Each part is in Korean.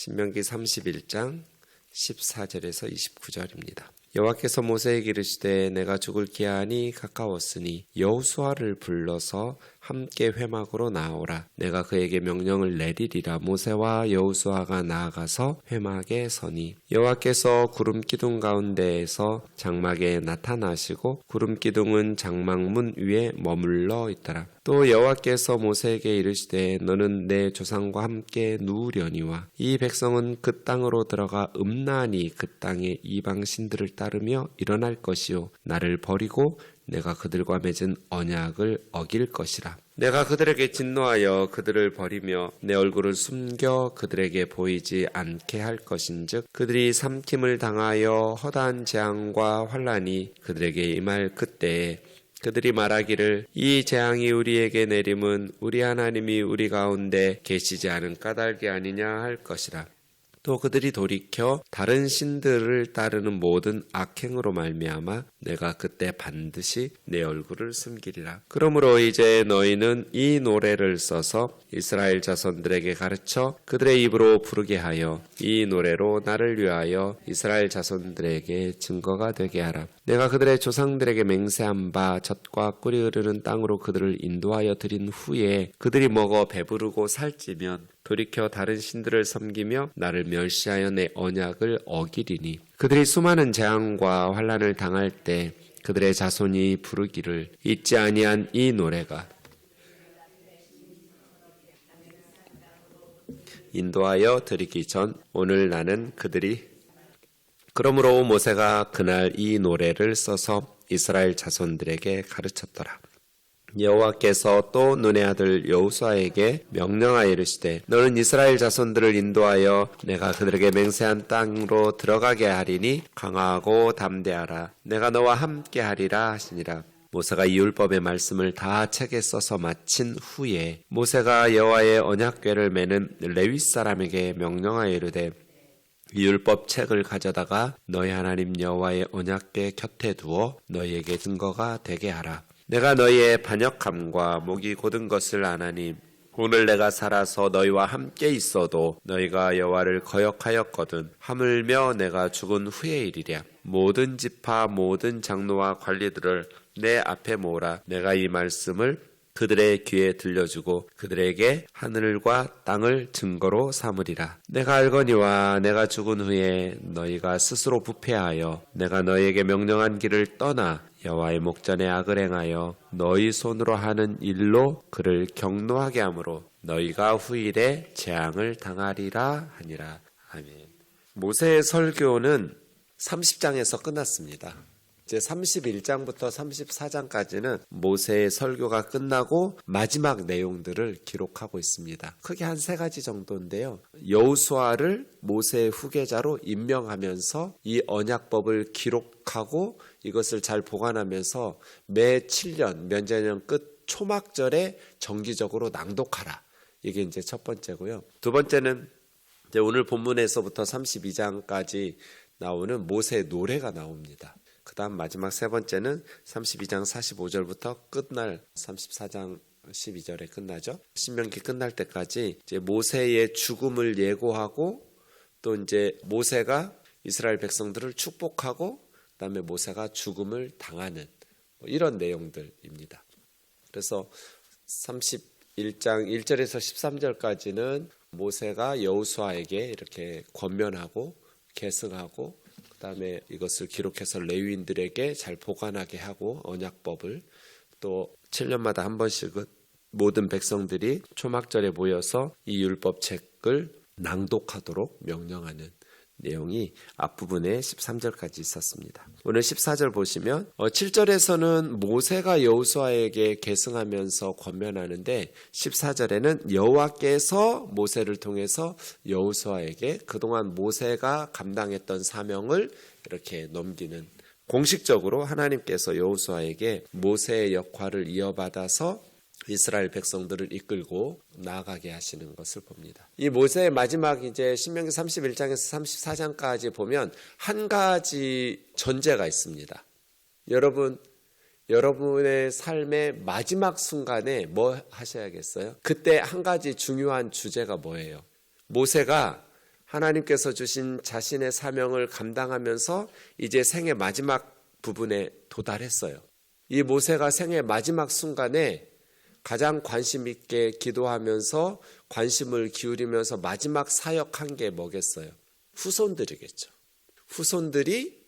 신명기 31장 14절에서 29절입니다. 여호와께서 모세에게 이르시되 내가 죽을 기한이 가까웠으니 여호수아를 불러서 함께 회막으로 나오라. 내가 그에게 명령을 내리리라. 모세와 여호수아가 나아가서 회막에 서니 여호와께서 구름 기둥 가운데에서 장막에 나타나시고 구름 기둥은 장막문 위에 머물러 있더라. 또 여호와께서 모세에게 이르시되 너는 내 조상과 함께 누우려니와 이 백성은 그 땅으로 들어가 음란히 그 땅의 이방 신들을 따르며 일어날 것이요 나를 버리고 내가 그들과 맺은 언약을 어길 것이라. 내가 그들에게 진노하여 그들을 버리며 내 얼굴을 숨겨 그들에게 보이지 않게 할 것인즉 그들이 삼킴을 당하여 허다한 재앙과 환난이 그들에게 임할 그때에 그들이 말하기를 이 재앙이 우리에게 내림은 우리 하나님이 우리 가운데 계시지 않은 까닭이 아니냐 할 것이라. 또 그들이 돌이켜 다른 신들을 따르는 모든 악행으로 말미암아 내가 그때 반드시 내 얼굴을 숨기리라. 그러므로 이제 너희는 이 노래를 써서 이스라엘 자손들에게 가르쳐 그들의 입으로 부르게 하여 이 노래로 나를 위하여 이스라엘 자손들에게 증거가 되게 하라. 내가 그들의 조상들에게 맹세한 바 젖과 꿀이 흐르는 땅으로 그들을 인도하여 드린 후에 그들이 먹어 배부르고 살찌면 돌이켜 다른 신들을 섬기며 나를 멸시하여 내 언약을 어기리니 그들이 수많은 재앙과 환난을 당할 때 그들의 자손이 부르기를 잊지 아니한 이 노래가 인도하여 드리기 전 오늘 나는 그들이 그러므로 모세가 그날 이 노래를 써서 이스라엘 자손들에게 가르쳤더라. 여호와께서 또 눈의 아들 여호수아에게 명령하여 이르시되 너는 이스라엘 자손들을 인도하여 내가 그들에게 맹세한 땅으로 들어가게 하리니 강하고 담대하라. 내가 너와 함께 하리라 하시니라. 모세가 이 율법의 말씀을 다 책에 써서 마친 후에 모세가 여호와의 언약궤를 매는 레위 사람에게 명령하여 이르되 이 율법 책을 가져다가 너희 하나님 여호와의 언약궤 곁에 두어 너희에게 증거가 되게 하라. 내가 너희의 반역함과 목이 곧은 것을 아나니 오늘 내가 살아서 너희와 함께 있어도 너희가 여호와를 거역하였거든 하물며 내가 죽은 후의 일이랴. 모든 지파 모든 장로와 관리들을 내 앞에 모으라. 내가 이 말씀을 그들의 귀에 들려주고 그들에게 하늘과 땅을 증거로 삼으리라. 내가 알거니와 내가 죽은 후에 너희가 스스로 부패하여 내가 너희에게 명령한 길을 떠나 여호와의 목전에 악을 행하여 너희 손으로 하는 일로 그를 경노하게 하므로 너희가 후일에 재앙을 당하리라 하니라. 아멘. 모세의 설교는 30장에서 끝났습니다. 이제 31장부터 34장까지는 모세의 설교가 끝나고 마지막 내용들을 기록하고 있습니다. 크게 한 3가지 정도인데요. 여호수아를 모세의 후계자로 임명하면서 이 언약법을 기록하고 이것을 잘 보관하면서 매 7년 면제년 끝 초막절에 정기적으로 낭독하라. 이게 이제 첫 번째고요. 두 번째는 이제 오늘 본문에서부터 32장까지 나오는 모세의 노래가 나옵니다. 그 다음 마지막 세 번째는 32장 45절부터 끝날 34장 12절에 끝나죠. 신명기 끝날 때까지 이제 모세의 죽음을 예고하고 또 이제 모세가 이스라엘 백성들을 축복하고 그다음에 모세가 죽음을 당하는 이런 내용들입니다. 그래서 31장 1절에서 13절까지는 모세가 여호수아에게 이렇게 권면하고 계승하고 그다음에 이것을 기록해서 레위인들에게 잘 보관하게 하고 언약법을 또 7년마다 한 번씩은 모든 백성들이 초막절에 모여서 이 율법 책을 낭독하도록 명령하는 내용이 앞부분에 13절까지 있었습니다. 오늘 14절 보시면 7절에서는 모세가 여호수아에게 계승하면서 권면하는데 14절에는 여호와께서 모세를 통해서 여호수아에게 그동안 모세가 감당했던 사명을 이렇게 넘기는 공식적으로 하나님께서 여호수아에게 모세의 역할을 이어받아서 이스라엘 백성들을 이끌고 나아가게 하시는 것을 봅니다. 이 모세의 마지막 이제 신명기 31장에서 34장까지 보면 한 가지 전제가 있습니다. 여러분의 삶의 마지막 순간에 뭐 하셔야겠어요? 그때 한 가지 중요한 주제가 뭐예요? 모세가 하나님께서 주신 자신의 사명을 감당하면서 이제 생의 마지막 부분에 도달했어요. 이 모세가 생의 마지막 순간에 가장 관심 있게 기도하면서 관심을 기울이면서 마지막 사역한 게 뭐겠어요? 후손들이겠죠. 후손들이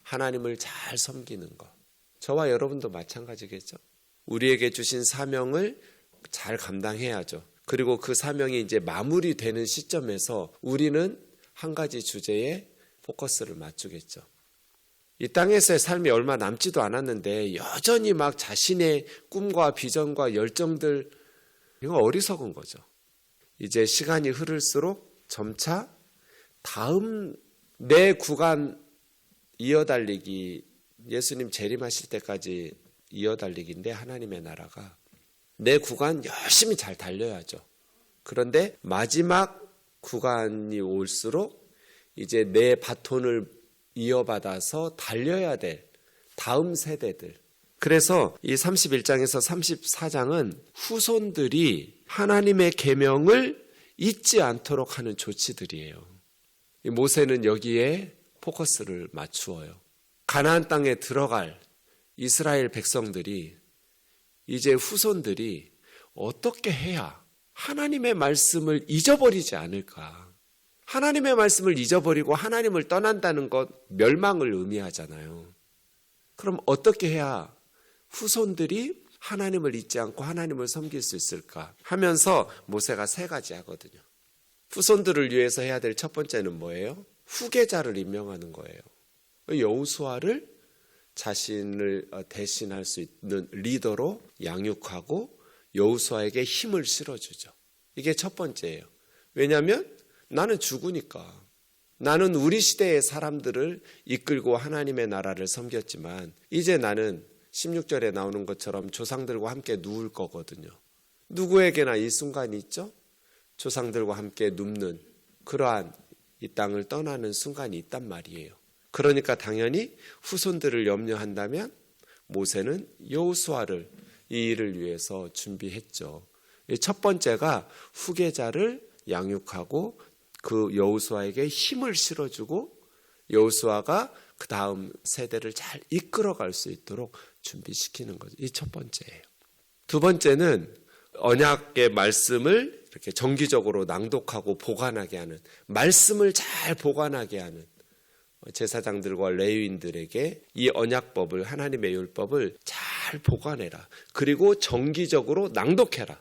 하나님을 잘 섬기는 것. 저와 여러분도 마찬가지겠죠. 우리에게 주신 사명을 잘 감당해야죠. 그리고 그 사명이 이제 마무리되는 시점에서 우리는 한 가지 주제에 포커스를 맞추겠죠. 이 땅에서의 삶이 얼마 남지도 않았는데 여전히 막 자신의 꿈과 비전과 열정들, 이거 어리석은 거죠. 이제 시간이 흐를수록 점차 다음 내 구간 이어달리기, 예수님 재림하실 때까지 이어달리기인데 하나님의 나라가 내 구간 열심히 잘 달려야죠. 그런데 마지막 구간이 올수록 이제 내 바톤을 이어받아서 달려야 될 다음 세대들. 그래서 이 31장에서 34장은 후손들이 하나님의 계명을 잊지 않도록 하는 조치들이에요. 이 모세는 여기에 포커스를 맞추어요. 가나안 땅에 들어갈 이스라엘 백성들이 이제 후손들이 어떻게 해야 하나님의 말씀을 잊어버리지 않을까? 하나님의 말씀을 잊어버리고 하나님을 떠난다는 것 멸망을 의미하잖아요. 그럼 어떻게 해야 후손들이 하나님을 잊지 않고 하나님을 섬길 수 있을까 하면서 모세가 3가지 하거든요. 후손들을 위해서 해야 될 첫 번째는 뭐예요? 후계자를 임명하는 거예요. 여호수아를 자신을 대신할 수 있는 리더로 양육하고 여호수아에게 힘을 실어주죠. 이게 첫 번째예요. 왜냐하면 나는 죽으니까. 나는 우리 시대의 사람들을 이끌고 하나님의 나라를 섬겼지만 이제 나는 16절에 나오는 것처럼 조상들과 함께 누울 거거든요. 누구에게나 이 순간이 있죠. 조상들과 함께 눕는 그러한 이 땅을 떠나는 순간이 있단 말이에요. 그러니까 당연히 후손들을 염려한다면 모세는 여호수아를 이 일을 위해서 준비했죠. 첫 번째가 후계자를 양육하고 그 여호수아에게 힘을 실어주고 여호수아가 그 다음 세대를 잘 이끌어갈 수 있도록 준비시키는 거죠. 이 첫 번째예요. 두 번째는 언약의 말씀을 이렇게 정기적으로 낭독하고 보관하게 하는, 말씀을 잘 보관하게 하는 제사장들과 레위인들에게 이 언약법을, 하나님의 율법을 잘 보관해라. 그리고 정기적으로 낭독해라.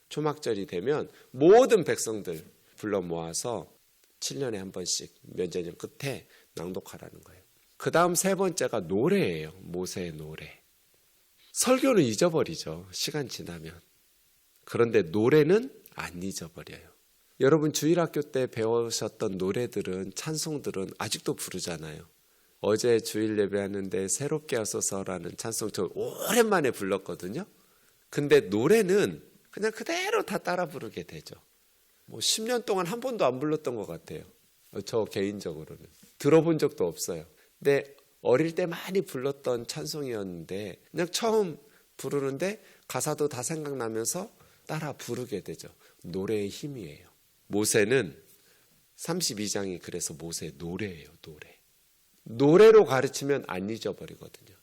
초막절이 되면 모든 백성들 불러 모아서 7년에 한 번씩 면제년 끝에 낭독하라는 거예요. 그 다음 3번째가 노래예요. 모세의 노래. 설교는 잊어버리죠. 시간 지나면. 그런데 노래는 안 잊어버려요. 여러분 주일학교 때 배우셨던 노래들은, 찬송들은 아직도 부르잖아요. 어제 주일 예배하는데 새롭게 하소서라는 찬송 저 오랜만에 불렀거든요. 근데 노래는 그냥 그대로 다 따라 부르게 되죠. 뭐 10년 동안 한 번도 안 불렀던 것 같아요. 저 개인적으로는. 들어본 적도 없어요. 근데 어릴 때 많이 불렀던 찬송이었는데 그냥 처음 부르는데 가사도 다 생각나면서 따라 부르게 되죠. 노래의 힘이에요. 모세는 32장이 그래서 모세의 노래예요. 노래. 노래로 가르치면 안 잊어버리거든요.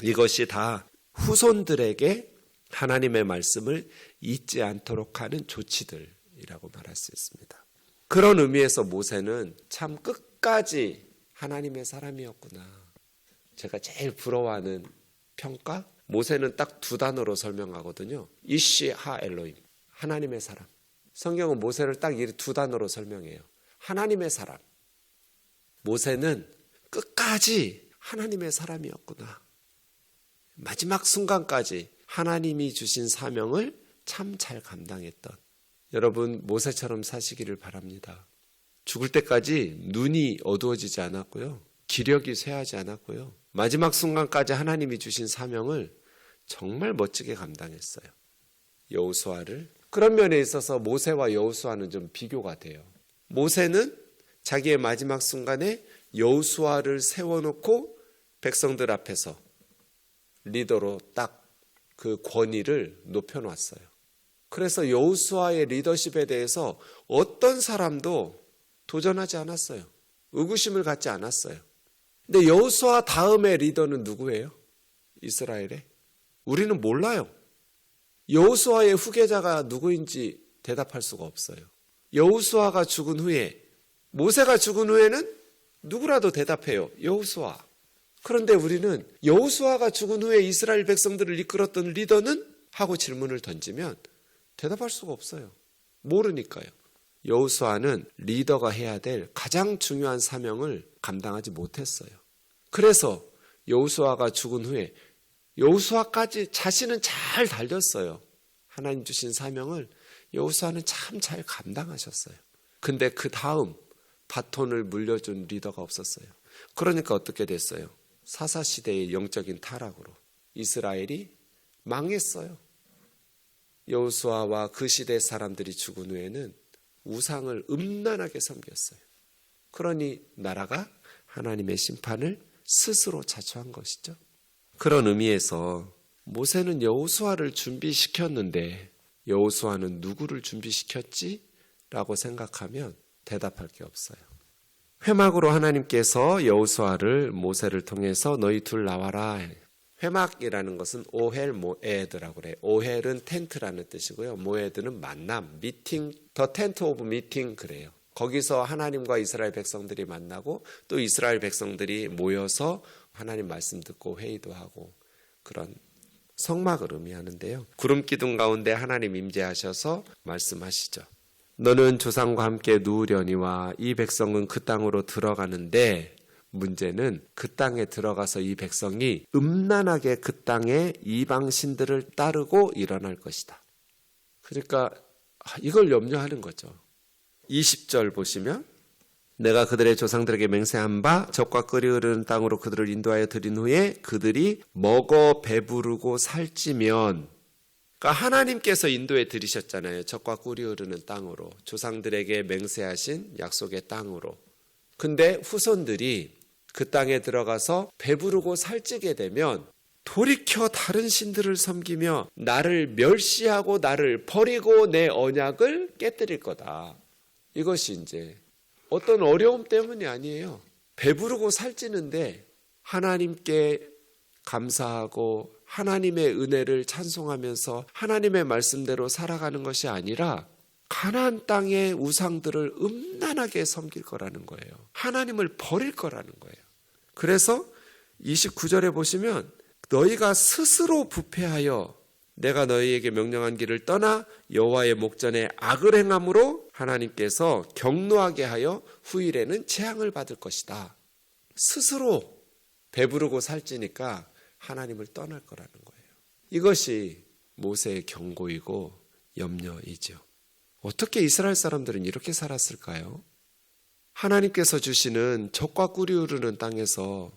이것이 다 후손들에게 하나님의 말씀을 잊지 않도록 하는 조치들이라고 말할 수 있습니다. 그런 의미에서 모세는 참 끝까지 하나님의 사람이었구나. 제가 제일 부러워하는 평가? 모세는 딱 2단어로 설명하거든요. 이시 하 엘로임. 하나님의 사람. 성경은 모세를 딱 이 2단어로 설명해요. 하나님의 사람. 모세는 끝까지 하나님의 사람이었구나. 마지막 순간까지 하나님이 주신 사명을 참 잘 감당했던, 여러분 모세처럼 사시기를 바랍니다. 죽을 때까지 눈이 어두워지지 않았고요. 기력이 쇠하지 않았고요. 마지막 순간까지 하나님이 주신 사명을 정말 멋지게 감당했어요. 여호수아를. 그런 면에 있어서 모세와 여호수아는 좀 비교가 돼요. 모세는 자기의 마지막 순간에 여호수아를 세워놓고 백성들 앞에서 리더로 딱 그 권위를 높여놨어요. 그래서 여호수아의 리더십에 대해서 어떤 사람도 도전하지 않았어요. 의구심을 갖지 않았어요. 근데 여호수아 다음의 리더는 누구예요? 이스라엘에? 우리는 몰라요. 여호수아의 후계자가 누구인지 대답할 수가 없어요. 여호수아가 죽은 후에, 모세가 죽은 후에는 누구라도 대답해요. 여호수아. 그런데 우리는 여호수아가 죽은 후에 이스라엘 백성들을 이끌었던 리더는? 하고 질문을 던지면 대답할 수가 없어요. 모르니까요. 여호수아는 리더가 해야 될 가장 중요한 사명을 감당하지 못했어요. 그래서 여호수아가 죽은 후에 여호수아까지 자신은 잘 달렸어요. 하나님 주신 사명을 여호수아는 참 잘 감당하셨어요. 근데 그 다음 바톤을 물려준 리더가 없었어요. 그러니까 어떻게 됐어요? 사사시대의 영적인 타락으로 이스라엘이 망했어요. 여호수아와 그 시대 사람들이 죽은 후에는 우상을 음란하게 섬겼어요. 그러니 나라가 하나님의 심판을 스스로 자초한 것이죠. 그런 의미에서 모세는 여호수아를 준비시켰는데 여호수아는 누구를 준비시켰지? 라고 생각하면 대답할 게 없어요. 회막으로 하나님께서 여호수아를 모세를 통해서 너희 둘 나와라. 회막이라는 것은 오헬 모에드라고 그래요. 오헬은 텐트라는 뜻이고요. 모에드는 만남, 미팅, 더 텐트 오브 미팅 그래요. 거기서 하나님과 이스라엘 백성들이 만나고 또 이스라엘 백성들이 모여서 하나님 말씀 듣고 회의도 하고 그런 성막을 의미하는데요. 구름 기둥 가운데 하나님 임재하셔서 말씀하시죠. 너는 조상과 함께 누우려니와 이 백성은 그 땅으로 들어가는데 문제는 그 땅에 들어가서 이 백성이 음란하게 그 땅의 이방 신들을 따르고 일어날 것이다. 그러니까 이걸 염려하는 거죠. 20절 보시면 내가 그들의 조상들에게 맹세한 바 적과 끓이 흐르는 땅으로 그들을 인도하여 들인 후에 그들이 먹어 배부르고 살찌면, 그러니까 하나님께서 인도해 들이셨잖아요. 적과 꿀이 흐르는 땅으로, 조상들에게 맹세하신 약속의 땅으로. 근데 후손들이 그 땅에 들어가서 배부르고 살찌게 되면 돌이켜 다른 신들을 섬기며 나를 멸시하고 나를 버리고 내 언약을 깨뜨릴 거다. 이것이 이제 어떤 어려움 때문이 아니에요. 배부르고 살찌는데 하나님께 감사하고 하나님의 은혜를 찬송하면서 하나님의 말씀대로 살아가는 것이 아니라 가나안 땅의 우상들을 음란하게 섬길 거라는 거예요. 하나님을 버릴 거라는 거예요. 그래서 29절에 보시면 너희가 스스로 부패하여 내가 너희에게 명령한 길을 떠나 여호와의 목전에 악을 행함으로 하나님께서 경노하게 하여 후일에는 재앙을 받을 것이다. 스스로 배부르고 살찌니까 하나님을 떠날 거라는 거예요. 이것이 모세의 경고이고 염려이죠. 어떻게 이스라엘 사람들은 이렇게 살았을까요? 하나님께서 주시는 적과 꿀이 흐르는 땅에서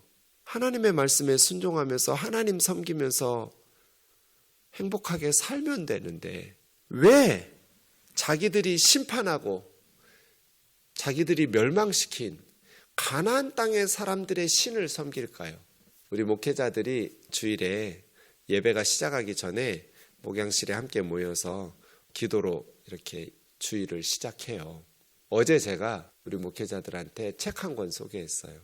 하나님의 말씀에 순종하면서 하나님 섬기면서 행복하게 살면 되는데 왜 자기들이 심판하고 자기들이 멸망시킨 가나안 땅의 사람들의 신을 섬길까요? 우리 목회자들이 주일에 예배가 시작하기 전에 목양실에 함께 모여서 기도로 이렇게 주일을 시작해요. 어제 제가 우리 목회자들한테 책 한 권 소개했어요.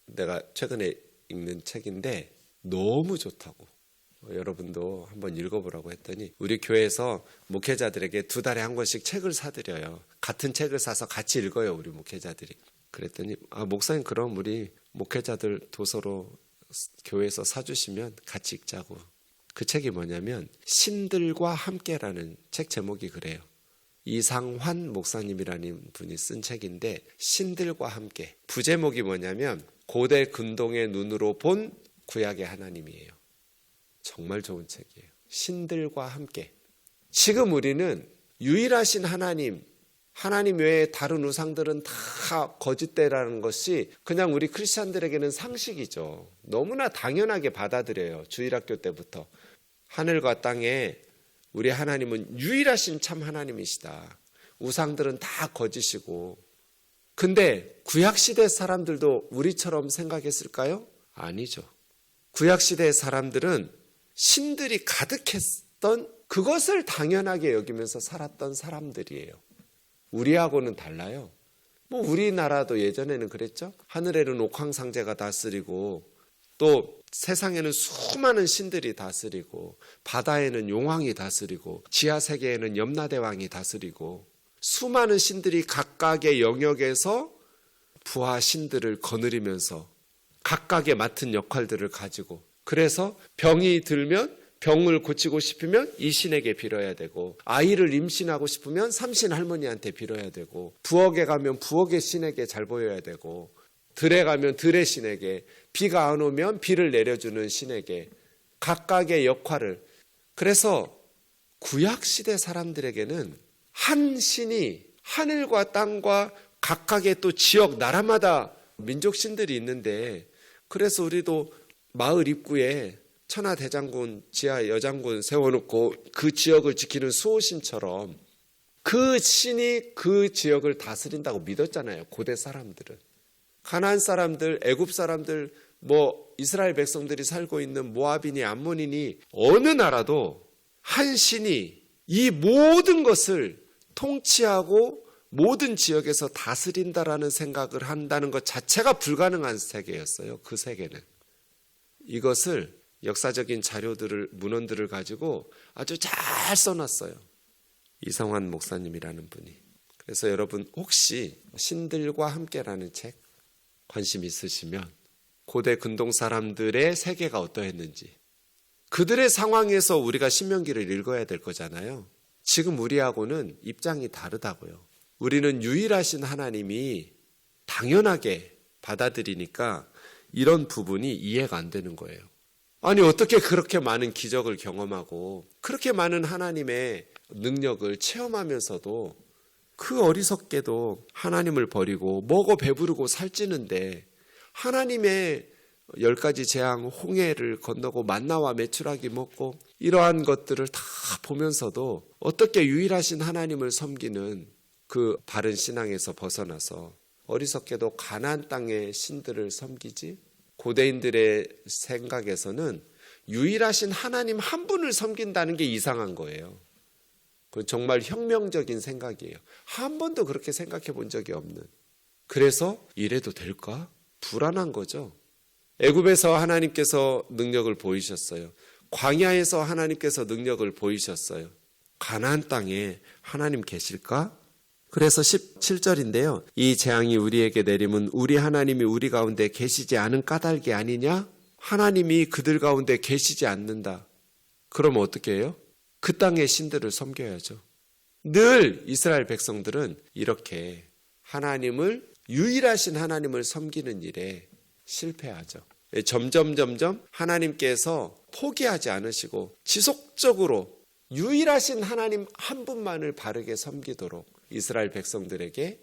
내가 최근에 읽는 책인데 너무 좋다고. 여러분도 한번 읽어보라고 했더니 우리 교회에서 목회자들에게 2달에 한 권씩 책을 사드려요. 같은 책을 사서 같이 읽어요, 우리 목회자들이. 그랬더니 목사님 그럼 우리 목회자들 도서로 교회에서 사주시면 같이 읽자고. 그 책이 뭐냐면 신들과 함께라는 책 제목이 그래요. 이상환 목사님이라는 분이 쓴 책인데 신들과 함께. 부제목이 뭐냐면 고대 근동의 눈으로 본 구약의 하나님이에요. 정말 좋은 책이에요. 신들과 함께. 지금 우리는 유일하신 하나님 외에 다른 우상들은 다 거짓되라는 것이 그냥 우리 크리스찬들에게는 상식이죠. 너무나 당연하게 받아들여요. 주일학교 때부터. 하늘과 땅에 우리 하나님은 유일하신 참 하나님이시다. 우상들은 다 거짓이고. 근데 구약시대 사람들도 우리처럼 생각했을까요? 아니죠. 구약시대 사람들은 신들이 가득했던 그것을 당연하게 여기면서 살았던 사람들이에요. 우리하고는 달라요. 뭐 우리나라도 예전에는 그랬죠. 하늘에는 옥황상제가 다스리고 또 세상에는 수많은 신들이 다스리고 바다에는 용왕이 다스리고 지하세계에는 염라대왕이 다스리고 수많은 신들이 각각의 영역에서 부하 신들을 거느리면서 각각의 맡은 역할들을 가지고, 그래서 병이 들면 병을 고치고 싶으면 이 신에게 빌어야 되고, 아이를 임신하고 싶으면 삼신 할머니한테 빌어야 되고, 부엌에 가면 부엌의 신에게 잘 보여야 되고, 들에 가면 들의 신에게, 비가 안 오면 비를 내려주는 신에게 각각의 역할을. 그래서 구약시대 사람들에게는 한 신이 하늘과 땅과 각각의 또 지역 나라마다 민족 신들이 있는데, 그래서 우리도 마을 입구에 천하대장군, 지하 여장군 세워놓고 그 지역을 지키는 수호신처럼 그 신이 그 지역을 다스린다고 믿었잖아요. 고대 사람들은. 가나안 사람들, 애굽 사람들, 뭐 이스라엘 백성들이 살고 있는 모압이니 암몬이니 어느 나라도 한 신이 이 모든 것을 통치하고 모든 지역에서 다스린다라는 생각을 한다는 것 자체가 불가능한 세계였어요. 그 세계는. 이것을 역사적인 자료들을, 문헌들을 가지고 아주 잘 써놨어요. 이성환 목사님이라는 분이. 그래서 여러분 혹시 신들과 함께라는 책 관심 있으시면 고대 근동 사람들의 세계가 어떠했는지, 그들의 상황에서 우리가 신명기를 읽어야 될 거잖아요. 지금 우리하고는 입장이 다르다고요. 우리는 유일하신 하나님이 당연하게 받아들이니까 이런 부분이 이해가 안 되는 거예요. 아니 어떻게 그렇게 많은 기적을 경험하고 그렇게 많은 하나님의 능력을 체험하면서도 그 어리석게도 하나님을 버리고 먹어 배부르고 살찌는데, 하나님의 10가지 재앙 홍해를 건너고 만나와 메추라기 먹고 이러한 것들을 다 보면서도 어떻게 유일하신 하나님을 섬기는 그 바른 신앙에서 벗어나서 어리석게도 가나안 땅의 신들을 섬기지? 고대인들의 생각에서는 유일하신 하나님 한 분을 섬긴다는 게 이상한 거예요. 그건 정말 혁명적인 생각이에요. 한 번도 그렇게 생각해 본 적이 없는. 그래서 이래도 될까? 불안한 거죠. 애굽에서 하나님께서 능력을 보이셨어요. 광야에서 하나님께서 능력을 보이셨어요. 가나안 땅에 하나님 계실까? 그래서 17절인데요. 이 재앙이 우리에게 내림은 우리 하나님이 우리 가운데 계시지 않은 까닭이 아니냐? 하나님이 그들 가운데 계시지 않는다. 그럼 어떻게 해요? 그 땅의 신들을 섬겨야죠. 늘 이스라엘 백성들은 이렇게 하나님을, 유일하신 하나님을 섬기는 일에 실패하죠. 점점 하나님께서 포기하지 않으시고 지속적으로 유일하신 하나님 한 분만을 바르게 섬기도록 이스라엘 백성들에게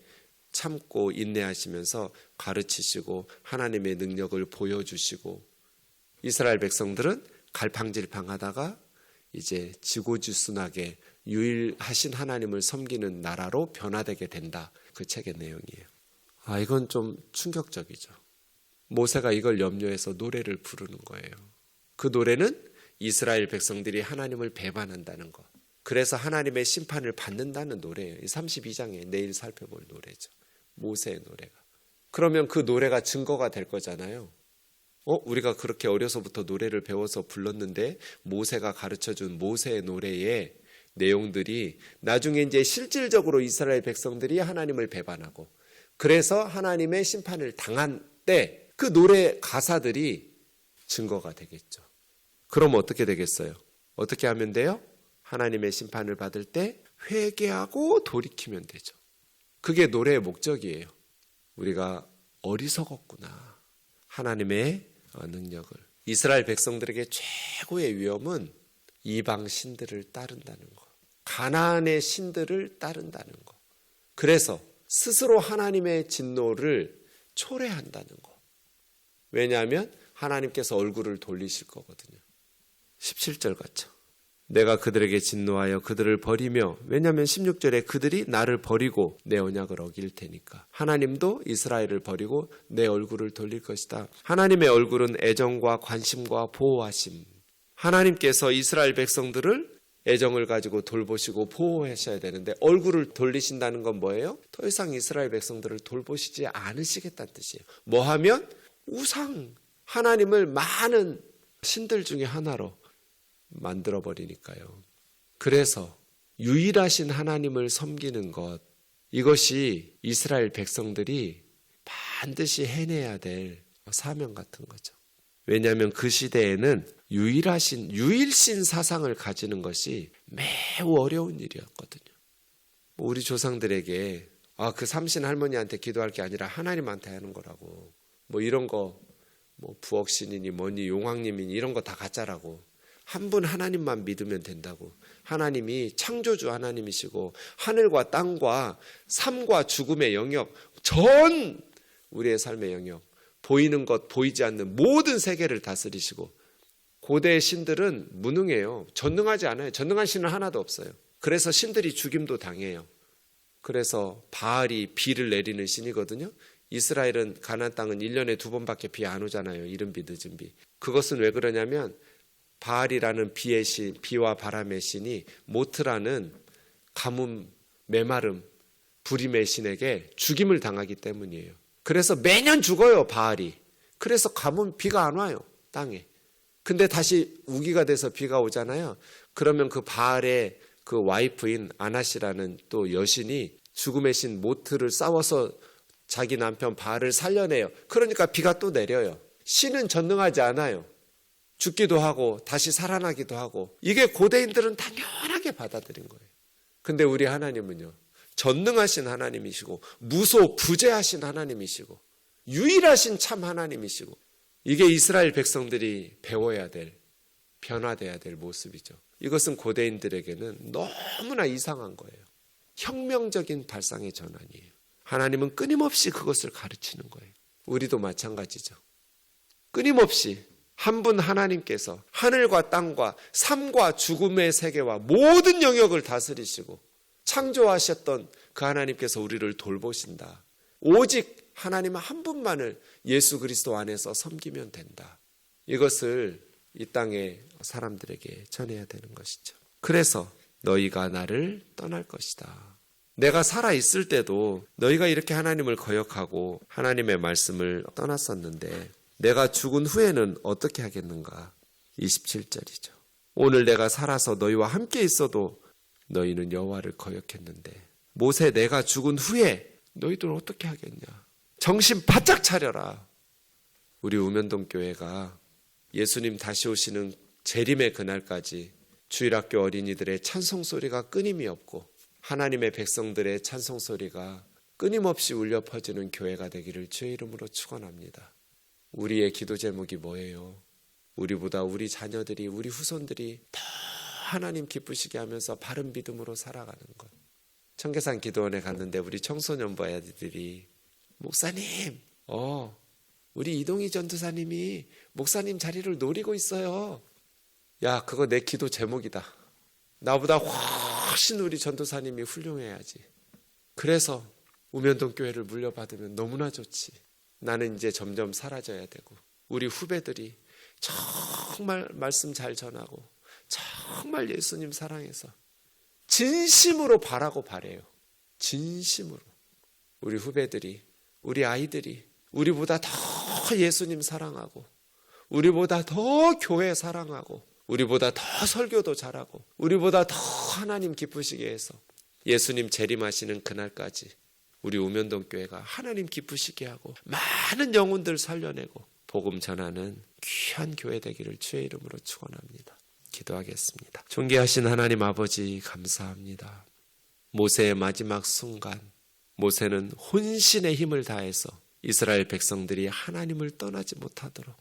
참고 인내하시면서 가르치시고 하나님의 능력을 보여주시고, 이스라엘 백성들은 갈팡질팡하다가 이제 지고지순하게 유일하신 하나님을 섬기는 나라로 변화되게 된다. 그 책의 내용이에요. 이건 좀 충격적이죠. 모세가 이걸 염려해서 노래를 부르는 거예요. 그 노래는 이스라엘 백성들이 하나님을 배반한다는 것, 그래서 하나님의 심판을 받는다는 노래예요. 32장에 내일 살펴볼 노래죠. 모세의 노래가. 그러면 그 노래가 증거가 될 거잖아요. 우리가 그렇게 어려서부터 노래를 배워서 불렀는데 모세가 가르쳐준 모세의 노래의 내용들이 나중에 이제 실질적으로 이스라엘 백성들이 하나님을 배반하고 그래서 하나님의 심판을 당한 때 그 노래 가사들이 증거가 되겠죠. 그럼 어떻게 되겠어요? 어떻게 하면 돼요? 하나님의 심판을 받을 때 회개하고 돌이키면 되죠. 그게 노래의 목적이에요. 우리가 어리석었구나. 하나님의 능력을. 이스라엘 백성들에게 최고의 위험은 이방 신들을 따른다는 것, 가나안의 신들을 따른다는 것. 그래서 스스로 하나님의 진노를 초래한다는 것. 왜냐하면 하나님께서 얼굴을 돌리실 거거든요. 17절 같죠. 내가 그들에게 진노하여 그들을 버리며, 왜냐하면 16절에 그들이 나를 버리고 내 언약을 어길 테니까. 하나님도 이스라엘을 버리고 내 얼굴을 돌릴 것이다. 하나님의 얼굴은 애정과 관심과 보호하심. 하나님께서 이스라엘 백성들을 애정을 가지고 돌보시고 보호하셔야 되는데 얼굴을 돌리신다는 건 뭐예요? 더 이상 이스라엘 백성들을 돌보시지 않으시겠다는 뜻이에요. 뭐 하면? 우상, 하나님을 많은 신들 중에 하나로 만들어버리니까요. 그래서 유일하신 하나님을 섬기는 것, 이것이 이스라엘 백성들이 반드시 해내야 될 사명 같은 거죠. 왜냐하면 그 시대에는 유일신 사상을 가지는 것이 매우 어려운 일이었거든요. 우리 조상들에게 그 삼신 할머니한테 기도할 게 아니라 하나님한테 하는 거라고, 이런 거 부엌신이니 뭐니 용왕님이니 이런 거 다 가짜라고, 한 분 하나님만 믿으면 된다고. 하나님이 창조주 하나님이시고 하늘과 땅과 삶과 죽음의 영역, 전 우리의 삶의 영역, 보이는 것 보이지 않는 모든 세계를 다스리시고, 고대의 신들은 무능해요. 전능하지 않아요. 전능한 신은 하나도 없어요. 그래서 신들이 죽임도 당해요. 그래서 바알이 비를 내리는 신이거든요. 이스라엘은 가나안 땅은 1년에 2번밖에 비 안 오잖아요. 이른 비 늦은 비. 그것은 왜 그러냐면 바알이라는 비의 신, 비와 바람의 신이 모트라는 가뭄, 메마름, 불임의 신에게 죽임을 당하기 때문이에요. 그래서 매년 죽어요, 바알이. 그래서 가뭄, 비가 안 와요, 땅에. 근데 다시 우기가 돼서 비가 오잖아요. 그러면 그 바알의 그 와이프인 아나시라는 또 여신이 죽음의 신 모트를 싸워서 자기 남편 바알을 살려내요. 그러니까 비가 또 내려요. 신은 전능하지 않아요. 죽기도 하고 다시 살아나기도 하고. 이게 고대인들은 당연하게 받아들인 거예요. 근데 우리 하나님은요, 전능하신 하나님이시고 무소부재하신 하나님이시고 유일하신 참 하나님이시고, 이게 이스라엘 백성들이 배워야 될, 변화돼야 될 모습이죠. 이것은 고대인들에게는 너무나 이상한 거예요. 혁명적인 발상의 전환이에요. 하나님은 끊임없이 그것을 가르치는 거예요. 우리도 마찬가지죠. 끊임없이 한 분 하나님께서 하늘과 땅과 삶과 죽음의 세계와 모든 영역을 다스리시고 창조하셨던 그 하나님께서 우리를 돌보신다. 오직 하나님 한 분만을 예수 그리스도 안에서 섬기면 된다. 이것을 이 땅의 사람들에게 전해야 되는 것이죠. 그래서 너희가 나를 떠날 것이다. 내가 살아있을 때도 너희가 이렇게 하나님을 거역하고 하나님의 말씀을 떠났었는데 내가 죽은 후에는 어떻게 하겠는가? 27절이죠. 오늘 내가 살아서 너희와 함께 있어도 너희는 여호와를 거역했는데 모세 내가 죽은 후에 너희들은 어떻게 하겠냐? 정신 바짝 차려라. 우리 우면동 교회가 예수님 다시 오시는 재림의 그날까지 주일학교 어린이들의 찬송 소리가 끊임이 없고 하나님의 백성들의 찬송 소리가 끊임없이 울려 퍼지는 교회가 되기를 주의 이름으로 축원합니다. 우리의 기도 제목이 뭐예요? 우리보다 우리 자녀들이, 우리 후손들이 더 하나님 기쁘시게 하면서 바른 믿음으로 살아가는 것. 청계산 기도원에 갔는데 우리 청소년부 아이들이 목사님, 우리 이동희 전도사님이 목사님 자리를 노리고 있어요. 야, 그거 내 기도 제목이다. 나보다 훨씬 우리 전도사님이 훌륭해야지. 그래서 우면동 교회를 물려받으면 너무나 좋지. 나는 이제 점점 사라져야 되고 우리 후배들이 정말 말씀 잘 전하고 정말 예수님 사랑해서 진심으로 바라고 바래요. 진심으로. 우리 후배들이, 우리 아이들이 우리보다 더 예수님 사랑하고 우리보다 더 교회 사랑하고 우리보다 더 설교도 잘하고 우리보다 더 하나님 기쁘시게 해서 예수님 재림하시는 그날까지 우리 우면동 교회가 하나님 기쁘시게 하고 많은 영혼들 살려내고 복음 전하는 귀한 교회 되기를 주의 이름으로 축원합니다. 기도하겠습니다. 존귀하신 하나님 아버지 감사합니다. 모세의 마지막 순간, 모세는 혼신의 힘을 다해서 이스라엘 백성들이 하나님을 떠나지 못하도록,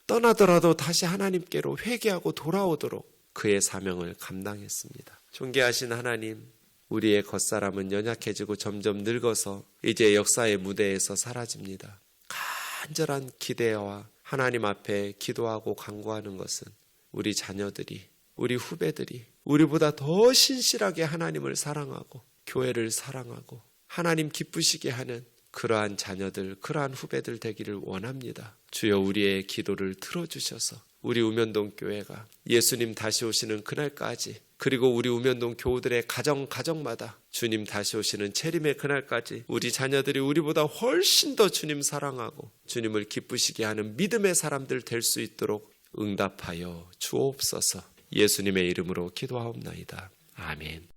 떠나더라도 다시 하나님께로 회개하고 돌아오도록 그의 사명을 감당했습니다. 존귀하신 하나님, 우리의 겉사람은 연약해지고 점점 늙어서 이제 역사의 무대에서 사라집니다. 간절한 기대와 하나님 앞에 기도하고 간구하는 것은 우리 자녀들이, 우리 후배들이 우리보다 더 신실하게 하나님을 사랑하고 교회를 사랑하고 하나님 기쁘시게 하는 그러한 자녀들, 그러한 후배들 되기를 원합니다. 주여 우리의 기도를 들어주셔서 우리 우면동 교회가 예수님 다시 오시는 그날까지 그리고 우리 우면동 교우들의 가정마다 주님 다시 오시는 재림의 그날까지 우리 자녀들이 우리보다 훨씬 더 주님 사랑하고 주님을 기쁘시게 하는 믿음의 사람들 될 수 있도록 응답하여 주옵소서. 예수님의 이름으로 기도하옵나이다. 아멘.